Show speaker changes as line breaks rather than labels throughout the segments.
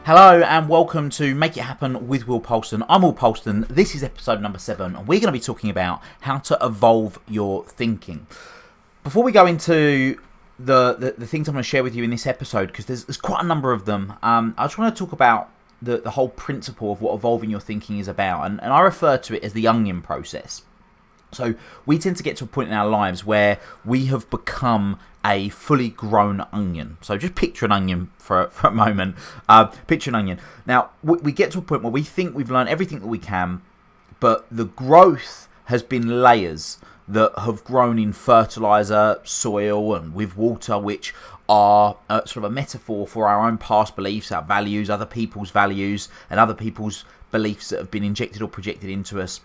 Hello and welcome to Make It Happen with Will Polston. I'm Will Polston. This is episode number 7 and we're going to be talking about how to evolve your thinking. Before we go into the things I'm going to share with you in this episode, because there's quite a number of them, I just want to talk about the whole principle of what evolving your thinking is about, and I refer to it as the onion process. So we tend to get to a point in our lives where we have become a fully grown onion. So just picture an onion for a moment. Picture an onion. Now, we get to a point where we think we've learned everything that we can, but the growth has been layers that have grown in fertilizer, soil, and with water, which are sort of a metaphor for our own past beliefs, our values, other people's values, and other people's beliefs that have been injected or projected into us.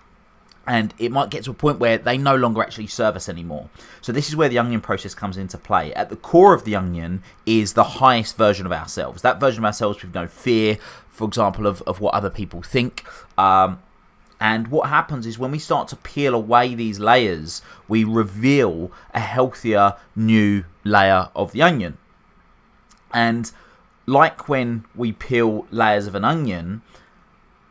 And it might get to a point where they no longer actually serve us anymore. So this is where the onion process comes into play. At the core of the onion is the highest version of ourselves. That version of ourselves with no fear, for example, of what other people think. And what happens is when we start to peel away these layers, we reveal a healthier new layer of the onion. And like when we peel layers of an onion,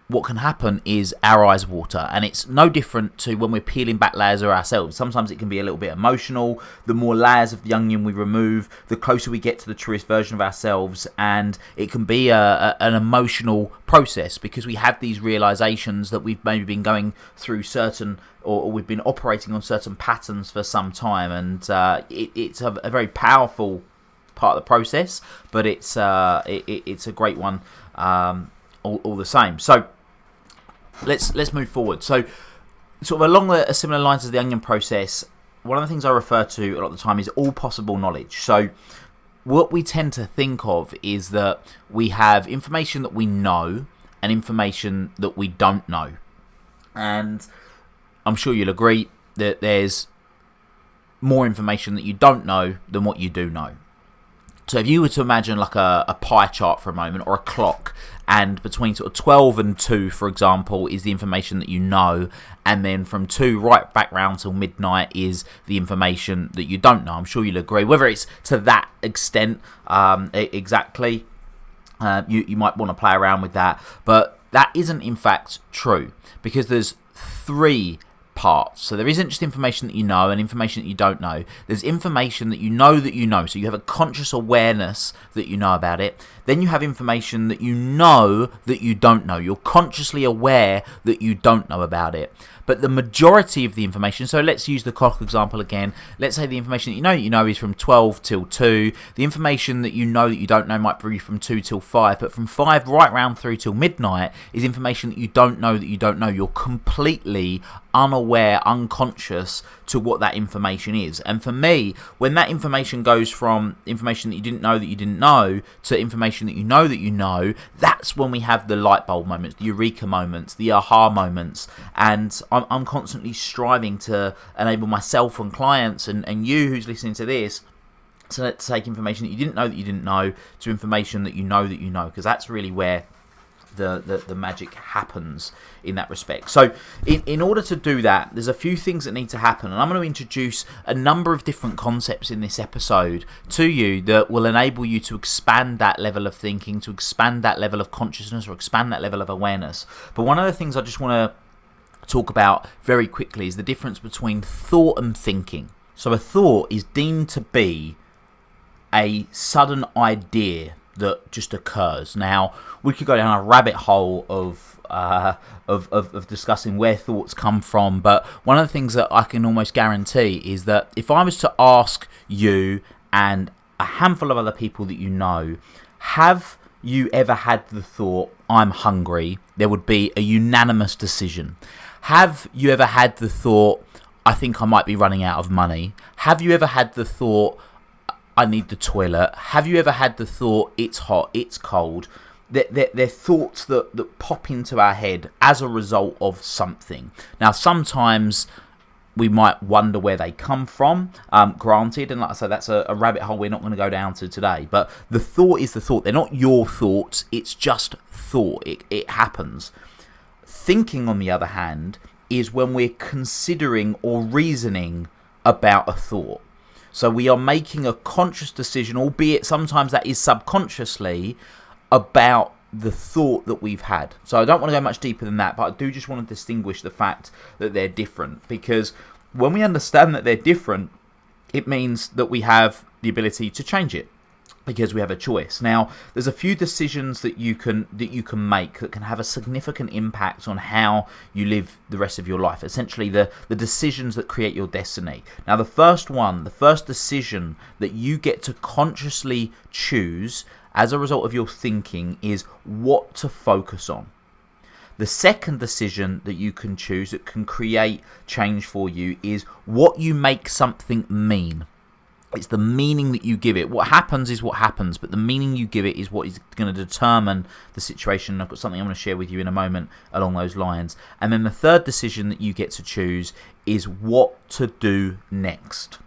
what can happen is our eyes water, and it's no different to when we're peeling back layers of ourselves. Sometimes it can be a little bit emotional. The more layers of the onion we remove, the closer we get to the truest version of ourselves, and it can be an emotional process because we have these realizations that we've maybe been going through certain, or we've been operating on certain patterns for some time, and it's a very powerful part of the process, but it's a great one all the same. So let's move forward. So sort of along the similar lines as the onion process, one of the things I refer to a lot of the time is all possible knowledge. So what we tend to think of is that we have information that we know and information that we don't know. And I'm sure you'll agree that there's more information that you don't know than what you do know. So if you were to imagine like a pie chart for a moment, or a clock, and between sort of 12 and 2, for example, is the information that you know, and then from 2 right back round till midnight is the information that you don't know. I'm sure you'll agree. Whether it's to that extent exactly, you might want to play around with that, but that isn't in fact true, because there's 3 parts. So there isn't just information that you know and information that you don't know. There's information that you know that you know. So you have a conscious awareness that you know about it. Then you have information that you know that you don't know. You're consciously aware that you don't know about it. But the majority of the information, so let's use the clock example again. Let's say the information that you know is from 12 till 2. The information that you don't know might be from 2 till 5. But from 5 right round through till midnight is information that you don't know that you don't know. You're completely unaware, unconscious to what that information is. And for me, when that information goes from information that you didn't know to information that you know, that's when we have the light bulb moments, the eureka moments, the aha moments. And I'm constantly striving to enable myself and clients and you who's listening to this, so let's take information that you didn't know to information that you know, because that's really where the magic happens in that respect. So in order to do that, there's a few things that need to happen, and I'm going to introduce a number of different concepts in this episode to you that will enable you to expand that level of thinking, to expand that level of consciousness, or expand that level of awareness. But one of the things I just want to talk about very quickly is the difference between thought and thinking. So a thought is deemed to be a sudden idea that just occurs. Now, we could go down a rabbit hole of discussing where thoughts come from, but one of the things that I can almost guarantee is that if I was to ask you and a handful of other people that you know, have you ever had the thought, I'm hungry, there would be a unanimous decision. Have you ever had the thought, I think I might be running out of money? Have you ever had the thought, I need the toilet? Have you ever had the thought, it's hot, it's cold? They're thoughts that pop into our head as a result of something. Now, sometimes we might wonder where they come from, granted, and like I said, that's a rabbit hole we're not going to go down to today. But the thought is the thought. They're not your thoughts, it's just thought. It happens. Thinking, on the other hand, is when we're considering or reasoning about a thought. So we are making a conscious decision, albeit sometimes that is subconsciously, about the thought that we've had. So I don't want to go much deeper than that, but I do just want to distinguish the fact that they're different, because when we understand that they're different, it means that we have the ability to change it, because we have a choice. Now, there's a few decisions that you can make that can have a significant impact on how you live the rest of your life. Essentially, the decisions that create your destiny. Now, the first decision that you get to consciously choose as a result of your thinking is what to focus on. The second decision that you can choose that can create change for you is what you make something mean. It's the meaning that you give it. What happens is what happens, but the meaning you give it is what is going to determine the situation. I've got something I'm going to share with you in a moment along those lines. And then the third decision that you get to choose is what to do next.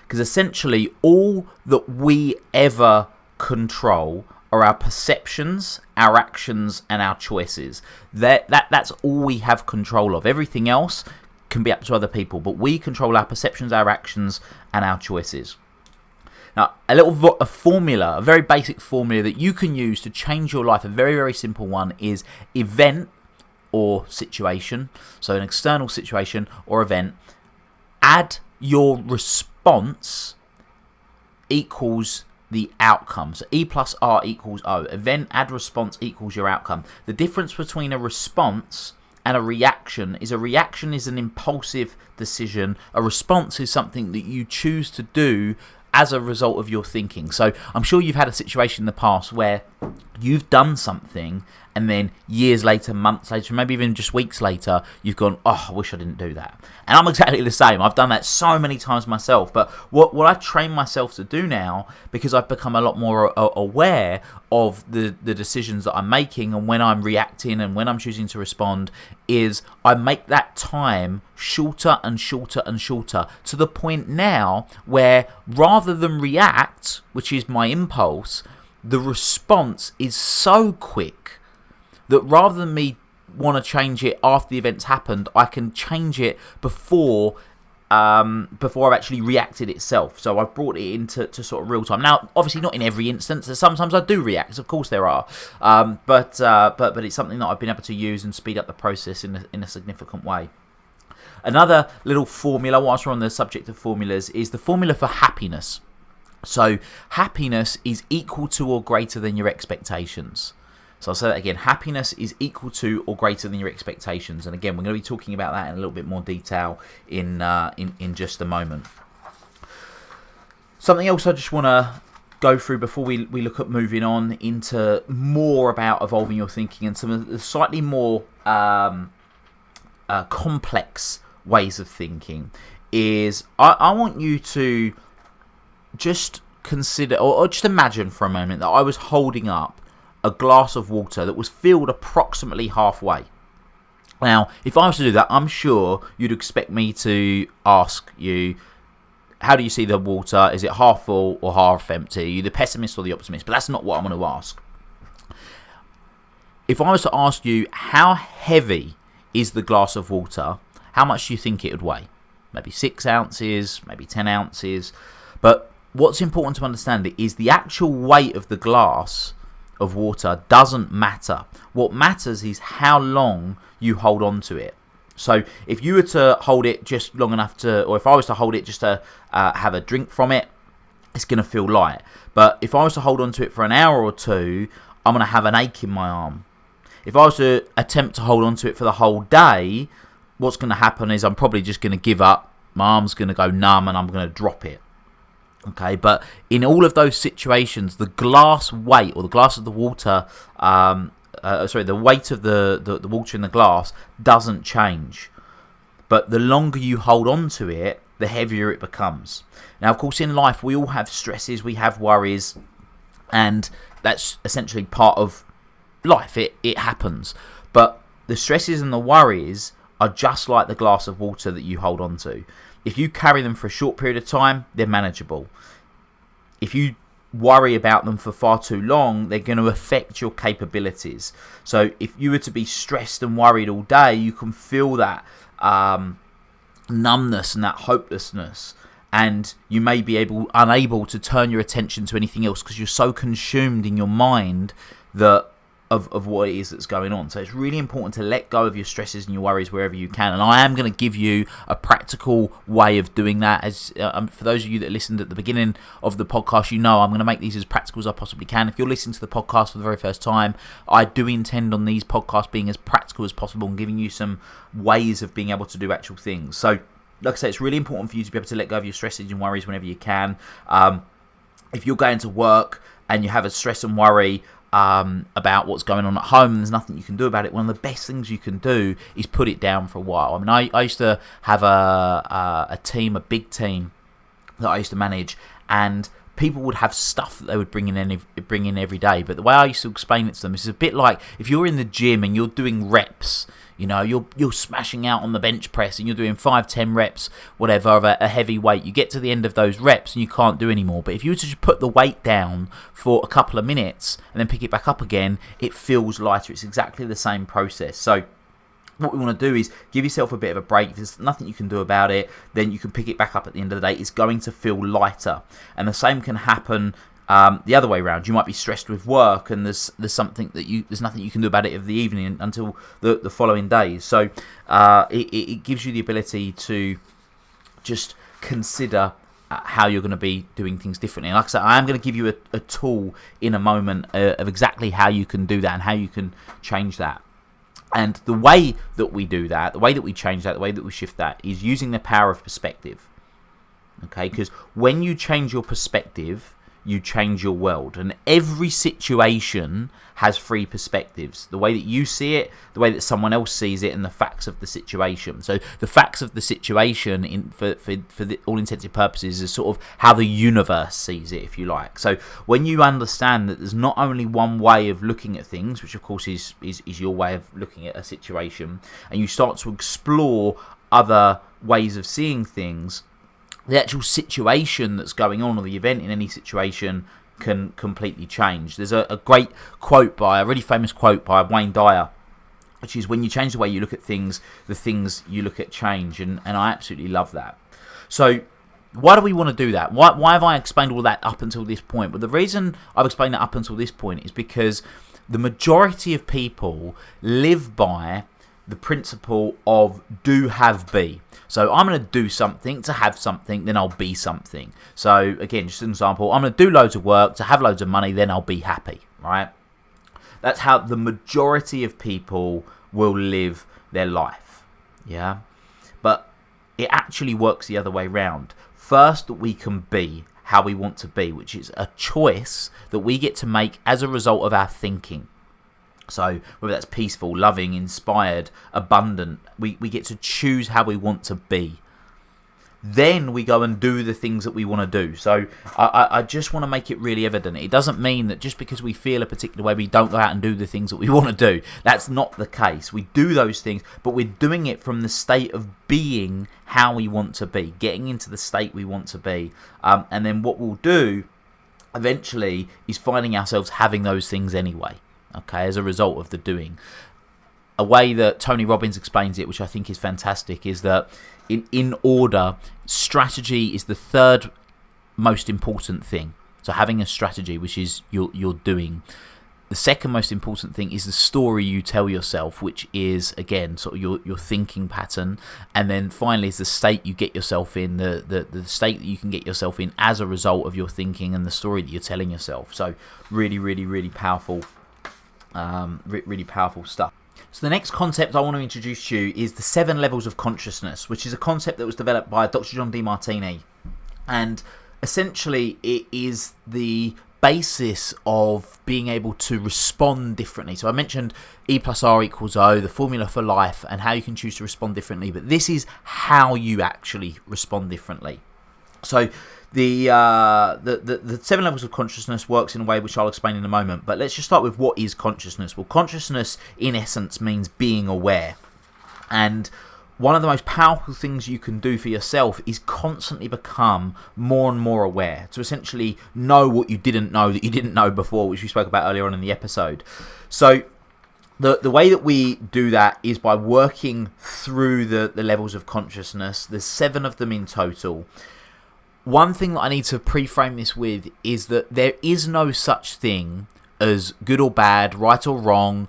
Because essentially all that we ever control are our perceptions, our actions, and our choices. That's all we have control of. Everything else can be up to other people, but we control our perceptions, our actions, and our choices. Now, a formula, a very basic formula that you can use to change your life, a very, very simple one, is event or situation. So an external situation or event, add your response equals the outcome. So E plus R equals O. Event, add response equals your outcome. The difference between a response and a reaction is an impulsive decision. A response is something that you choose to do as a result of your thinking. So I'm sure you've had a situation in the past where you've done something and then years later, months later, maybe even just weeks later, you've gone, oh, I wish I didn't do that. And I'm exactly the same. I've done that so many times myself. But what I train myself to do now, because I've become a lot more aware of the decisions that I'm making and when I'm reacting and when I'm choosing to respond, is I make that time shorter and shorter and shorter, to the point now where rather than react, which is my impulse, the response is so quick that rather than me want to change it after the event's happened, I can change it before I've actually reacted itself. So I've brought it into sort of real time. Now, obviously not in every instance. Sometimes I do react. Of course there are. But it's something that I've been able to use and speed up the process in a significant way. Another little formula, whilst we're on the subject of formulas, is the formula for happiness. So happiness is equal to or greater than your expectations. So I'll say that again. Happiness is equal to or greater than your expectations. And again, we're going to be talking about that in a little bit more detail in just a moment. Something else I just want to go through before we look at moving on into more about evolving your thinking and some of the slightly more complex ways of thinking is I want you to just consider or just imagine for a moment that I was holding up a glass of water that was filled approximately halfway. Now, if I was to do that, I'm sure you'd expect me to ask you, how do you see the water? Is it half full or half empty? Are you the pessimist or the optimist? But that's not what I'm going to ask. If I was to ask you, how heavy is the glass of water? How much do you think it would weigh? Maybe 6 ounces, maybe 10 ounces. But what's important to understand is the actual weight of the glass of water doesn't matter. What matters is how long you hold on to it. So if you were to hold it just long enough to, or if I was to hold it just to have a drink from it, it's going to feel light. But if I was to hold on to it for an hour or two, I'm going to have an ache in my arm. If I was to attempt to hold on to it for the whole day, what's going to happen is I'm probably just going to give up. My arm's going to go numb and I'm going to drop it. Okay, but in all of those situations, the glass weight or the glass of the water, the weight of the water in the glass doesn't change. But the longer you hold on to it, the heavier it becomes. Now, of course, in life, we all have stresses, we have worries, and that's essentially part of life. It happens. But the stresses and the worries are just like the glass of water that you hold on to. If you carry them for a short period of time, they're manageable. If you worry about them for far too long, they're going to affect your capabilities. So if you were to be stressed and worried all day, you can feel that numbness and that hopelessness, and you may be unable to turn your attention to anything else because you're so consumed in your mind that of what it is that's going on. So it's really important to let go of your stresses and your worries wherever you can. And I am going to give you a practical way of doing that. As for those of you that listened at the beginning of the podcast, you know I'm going to make these as practical as I possibly can. If you're listening to the podcast for the very first time, I do intend on these podcasts being as practical as possible and giving you some ways of being able to do actual things. So like I say, it's really important for you to be able to let go of your stresses and worries whenever you can. If you're going to work and you have a stress and worry about what's going on at home and there's nothing you can do about it, one of the best things you can do is put it down for a while. I mean, I used to have a big team that I used to manage, and people would have stuff that they would bring in every day. But the way I used to explain it to them is a bit like if you're in the gym and you're doing reps. You know, you're smashing out on the bench press and you're doing 5-10 reps, whatever, of a heavy weight. You get to the end of those reps and you can't do anymore. But if you were to just put the weight down for a couple of minutes and then pick it back up again, it feels lighter. It's exactly the same process. So what we want to do is give yourself a bit of a break. If there's nothing you can do about it, then you can pick it back up at the end of the day. It's going to feel lighter. And the same can happen the other way around. You might be stressed with work, and there's nothing you can do about it of the evening until the following days. So it gives you the ability to just consider how you're going to be doing things differently. And like I said, I am going to give you a tool in a moment of exactly how you can do that and how you can change that. And the way that we do that, the way that we change that, the way that we shift that is using the power of perspective. Okay, because when you change your perspective, you change your world. And every situation has three perspectives: the way that you see it, the way that someone else sees it, and the facts of the situation. So the facts of the situation, for all intents purposes, is sort of how the universe sees it, if you like. So when you understand that there's not only one way of looking at things, which of course is your way of looking at a situation, and you start to explore other ways of seeing things, the actual situation that's going on, or the event in any situation, can completely change. There's a great quote a really famous quote by Wayne Dyer, which is, when you change the way you look at things, the things you look at change. And I absolutely love that. So why do we want to do that? Why have I explained all that up until this point? Well, the reason I've explained that up until this point is because the majority of people live by the principle of do, have, be. So I'm going to do something to have something, then I'll be something. So again, just an example, I'm going to do loads of work to have loads of money, then I'll be happy, right? That's how the majority of people will live their life, yeah? But it actually works the other way around. First, we can be how we want to be, which is a choice that we get to make as a result of our thinking. So whether that's peaceful, loving, inspired, abundant, we get to choose how we want to be. Then we go and do the things that we want to do. So I just want to make it really evident. It doesn't mean that just because we feel a particular way, we don't go out and do the things that we want to do. That's not the case. We do those things, but we're doing it from the state of being how we want to be, getting into the state we want to be. And then what we'll do eventually is finding ourselves having those things anyway. Okay, as a result of the doing. A way that Tony Robbins explains it, which I think is fantastic, is that in order, strategy is the third most important thing. So having a strategy, which is you're doing. The second most important thing is the story you tell yourself, which is, again, sort of your thinking pattern. And then finally is the state you get yourself in, the state that you can get yourself in as a result of your thinking and the story that you're telling yourself. So really, really, really powerful. Really powerful stuff. So the next concept I want to introduce to you is the 7 levels of consciousness, which is a concept that was developed by Dr. John DeMartini. And essentially it is the basis of being able to respond differently. So I mentioned E+R=O, the formula for life, and how you can choose to respond differently. But this is how you actually respond differently. So the 7 levels of consciousness works in a way which I'll explain in a moment, but let's just start with what is consciousness. Well, consciousness in essence means being aware, and one of the most powerful things you can do for yourself is constantly become more and more aware, to essentially know what you didn't know that you didn't know before, which we spoke about earlier on in the episode. So the way that we do that is by working through the levels of consciousness. There's 7 of them in total. One thing that I need to pre-frame this with is that there is no such thing as good or bad, right or wrong.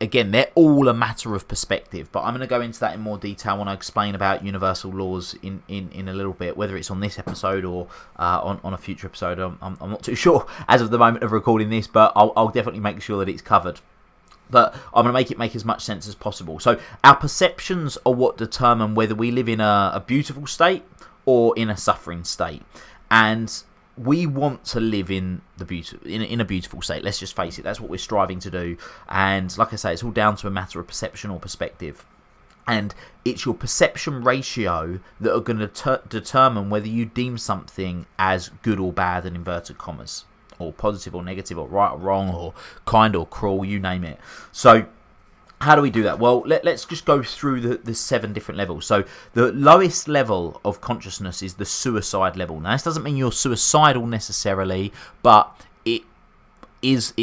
Again, they're all a matter of perspective, but I'm going to go into that in more detail when I explain about universal laws in a little bit, whether it's on this episode or on a future episode. I'm not too sure as of the moment of recording this, but I'll definitely make sure that it's covered. But I'm going to make as much sense as possible. So our perceptions are what determine whether we live in a beautiful state or in a suffering state. And we want to live in a beautiful state. Let's just face it, that's what we're striving to do. And like I say, it's all down to a matter of perception or perspective. And it's your perception ratio that are going to determine whether you deem something as good or bad, in inverted commas, or positive or negative, or right or wrong, or kind or cruel, you name it. So how do we do that? Well, let's just go through the 7 different levels. So the lowest level of consciousness is the suicide level. Now, this doesn't mean you're suicidal necessarily, but it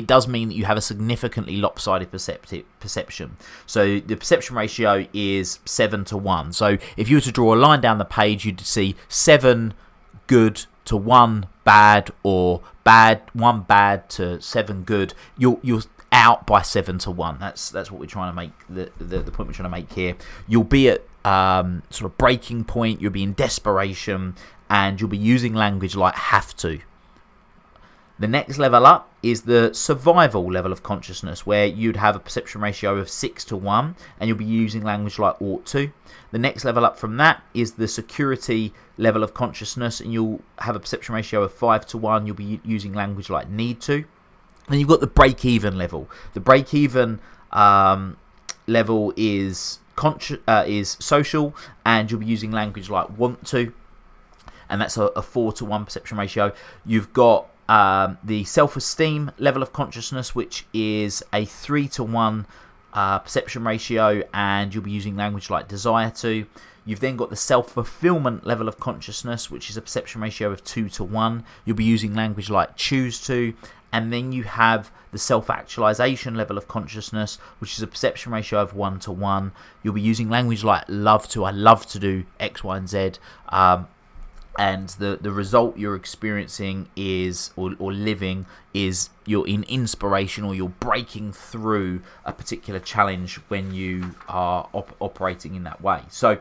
does mean that you have a significantly lopsided perception. So the perception ratio is 7-1. So if you were to draw a line down the page, you'd see 7 good to 1 bad, or 1 bad to 7 good. You're out by 7-1. That's what we're trying to make. The point we're trying to make here. You'll be at sort of breaking point. You'll be in desperation, and you'll be using language like have to. The next level up is the survival level of consciousness, where you'd have a perception ratio of 6-1, and you'll be using language like ought to. The next level up from that is the security level of consciousness, and you'll have a perception ratio of 5-1. You'll be using language like need to. Then you've got the break-even level. The break-even level is social, and you'll be using language like want to, and that's a 4-1 perception ratio. You've got the self-esteem level of consciousness, which is a 3-1 perception ratio, and you'll be using language like desire to. You've then got the self-fulfillment level of consciousness, which is a perception ratio of 2-1. You'll be using language like choose to. And then you have the self-actualization level of consciousness, which is a perception ratio of 1-1. You'll be using language like love to. I love to do X, Y, and Z. And the result you're experiencing is, or living, is you're in inspiration, or you're breaking through a particular challenge when you are operating in that way. So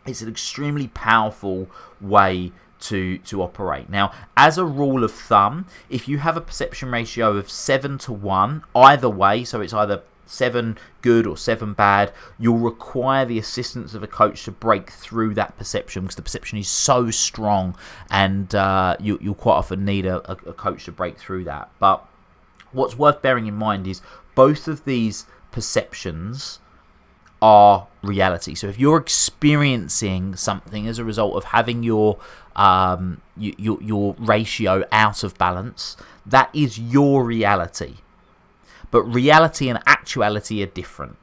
it's an extremely powerful way to operate. Now, as a rule of thumb, if you have a perception ratio of 7-1 either way, so it's either 7 good or 7 bad, you'll require the assistance of a coach to break through that perception, because the perception is so strong, and you'll quite often need a coach to break through that. But what's worth bearing in mind is both of these perceptions are reality. So if you're experiencing something as a result of having your ratio out of balance, that is your reality. But reality and actuality are different.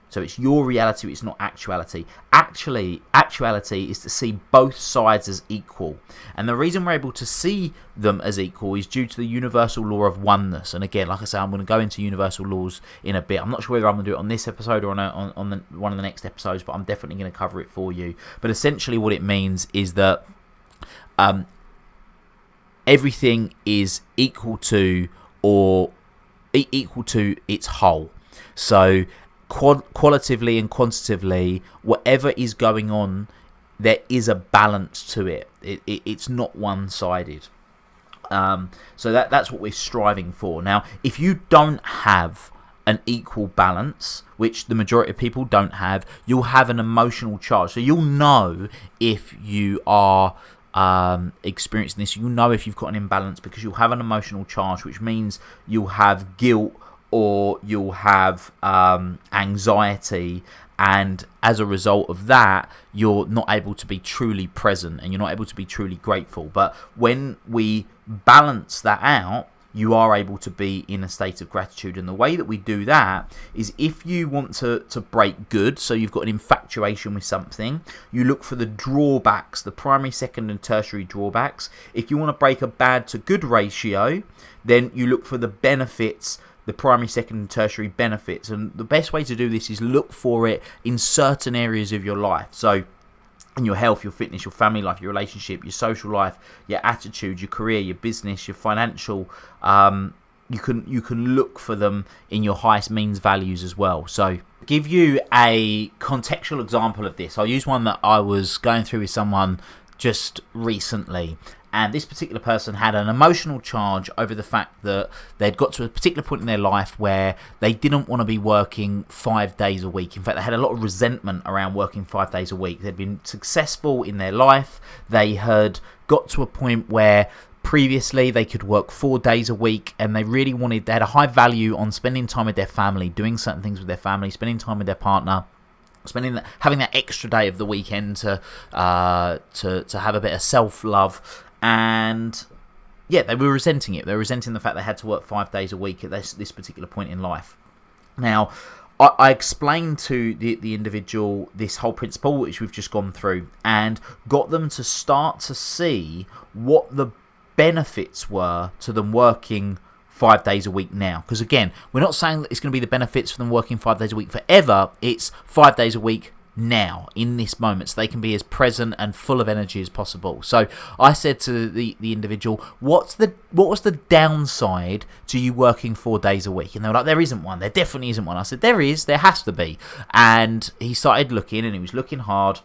So it's your reality, it's not actuality. Actuality is to see both sides as equal. And the reason we're able to see them as equal is due to the universal law of oneness. And again, like I say, I'm going to go into universal laws in a bit. I'm not sure whether I'm going to do it on this episode or on one of the next episodes, but I'm definitely going to cover it for you. But essentially what it means is that everything is equal to its whole. So qualitatively and quantitatively, whatever is going on, there is a balance to it. It's not one-sided. So that's what we're striving for. Now, if you don't have an equal balance, which the majority of people don't have, you'll have an emotional charge. So you'll know if you are experiencing this. You'll know if you've got an imbalance, because you'll have an emotional charge, which means you'll have guilt, or you'll have anxiety, and as a result of that, you're not able to be truly present, and you're not able to be truly grateful. But when we balance that out, you are able to be in a state of gratitude. And the way that we do that is, if you want to break good, so you've got an infatuation with something, you look for the drawbacks, the primary, second, and tertiary drawbacks. If you want to break a bad to good ratio, then you look for the benefits, the primary, second, and tertiary benefits. And the best way to do this is look for it in certain areas of your life. So in your health, your fitness, your family life, your relationship, your social life, your attitude, your career, your business, your financial, you can look for them in your highest means values as well. So give you a contextual example of this. I'll use one that I was going through with someone just recently, and this particular person had an emotional charge over the fact that they'd got to a particular point in their life where they didn't want to be working 5 days a week. In fact, they had a lot of resentment around working 5 days a week. They'd been successful in their life. They had got to a point where previously they could work 4 days a week, and they had a high value on spending time with their family, doing certain things with their family, spending time with their partner, having that extra day of the weekend to have a bit of self-love. And yeah, they were resenting it. They were resenting the fact they had to work 5 days a week at this particular point in life. Now, I explained to the individual this whole principle, which we've just gone through, and got them to start to see what the benefits were to them working 5 days a week now. Because again, we're not saying that it's going to be the benefits for them working 5 days a week forever. It's 5 days a week now, in this moment, so they can be as present and full of energy as possible. So I said to the individual, what was the downside to you working 4 days a week? And they were like, there isn't one. There definitely isn't one. I said, there has to be. And he started looking, and he was looking hard.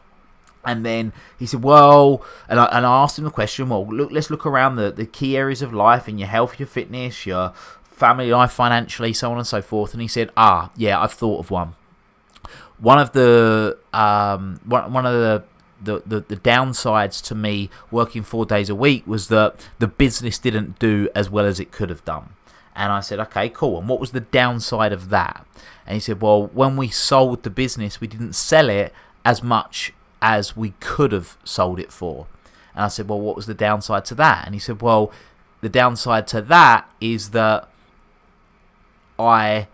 And then he said, well, and I asked him the question, well, let's look around the key areas of life, in your health, your fitness, your family life, financially, so on and so forth. And he said, yeah, I've thought of one. One of the downsides to me working 4 days a week was that the business didn't do as well as it could have done. And I said, okay, cool. And what was the downside of that? And he said, well, when we sold the business, we didn't sell it as much as we could have sold it for. And I said, well, what was the downside to that? And he said, well, the downside to that is that I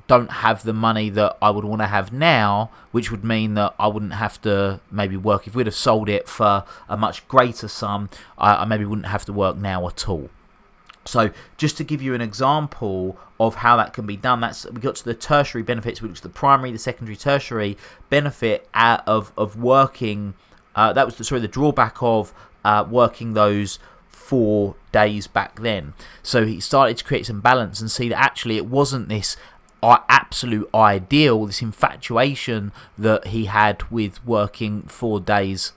don't have the money that I would want to have now, which would mean that I wouldn't have to maybe work. If we'd have sold it for a much greater sum, I maybe wouldn't have to work now at all. So just to give you an example of how that can be done, we got to the tertiary benefits, which is the primary, the secondary, tertiary benefit of working. That was the drawback of working those 4 days back then. So he started to create some balance and see that actually it wasn't this absolute ideal, this infatuation that he had with working 4 days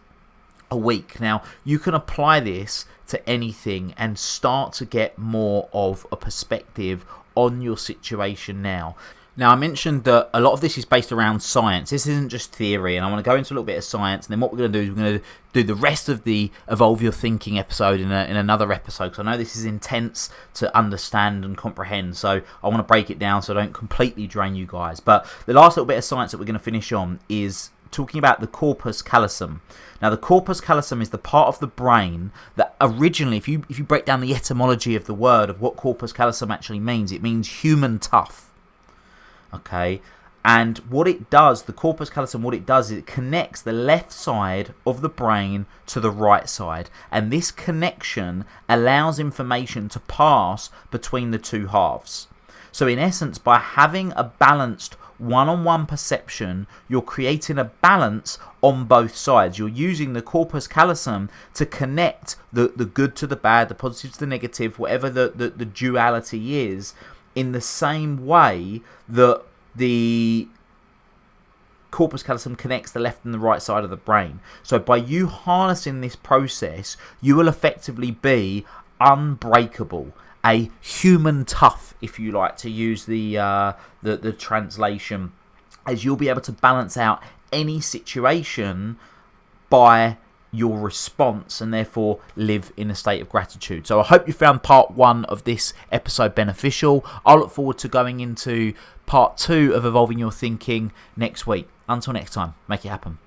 a week. Now, you can apply this to anything and start to get more of a perspective on your situation now. Now, I mentioned that a lot of this is based around science. This isn't just theory, and I want to go into a little bit of science, and then what we're going to do is we're going to do the rest of the Evolve Your Thinking episode in another episode, because I know this is intense to understand and comprehend, so I want to break it down so I don't completely drain you guys. But the last little bit of science that we're going to finish on is talking about the Corpus Callosum. Now, the Corpus Callosum is the part of the brain that originally, if you break down the etymology of the word of what Corpus Callosum actually means, it means human tough. Okay, and what it does, the corpus callosum, what it does is it connects the left side of the brain to the right side, and this connection allows information to pass between the two halves. So in essence, by having a balanced one-on-one perception, you're creating a balance on both sides. You're using the corpus callosum to connect the good to the bad, the positive to the negative, whatever the duality is, in the same way that the corpus callosum connects the left and the right side of the brain. So by you harnessing this process, you will effectively be unbreakable, a human tough, if you like to use the translation, as you'll be able to balance out any situation by your response and therefore live in a state of gratitude. So I hope you found part 1 of this episode beneficial. I look forward to going into part 2 of Evolving Your Thinking next week. Until next time, make it happen.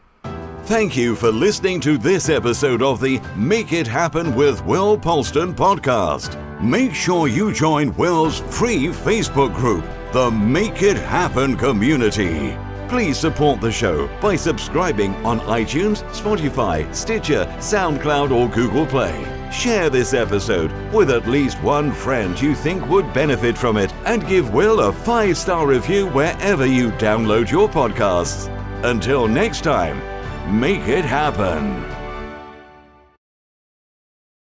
Thank you for listening to this episode of the Make It Happen with Will Polston podcast. Make sure you join Will's free Facebook group, the Make It Happen community. Please support the show by subscribing on iTunes, Spotify, Stitcher, SoundCloud or Google Play. Share this episode with at least one friend you think would benefit from it, and give Will a 5-star review wherever you download your podcasts. Until next time, make it happen.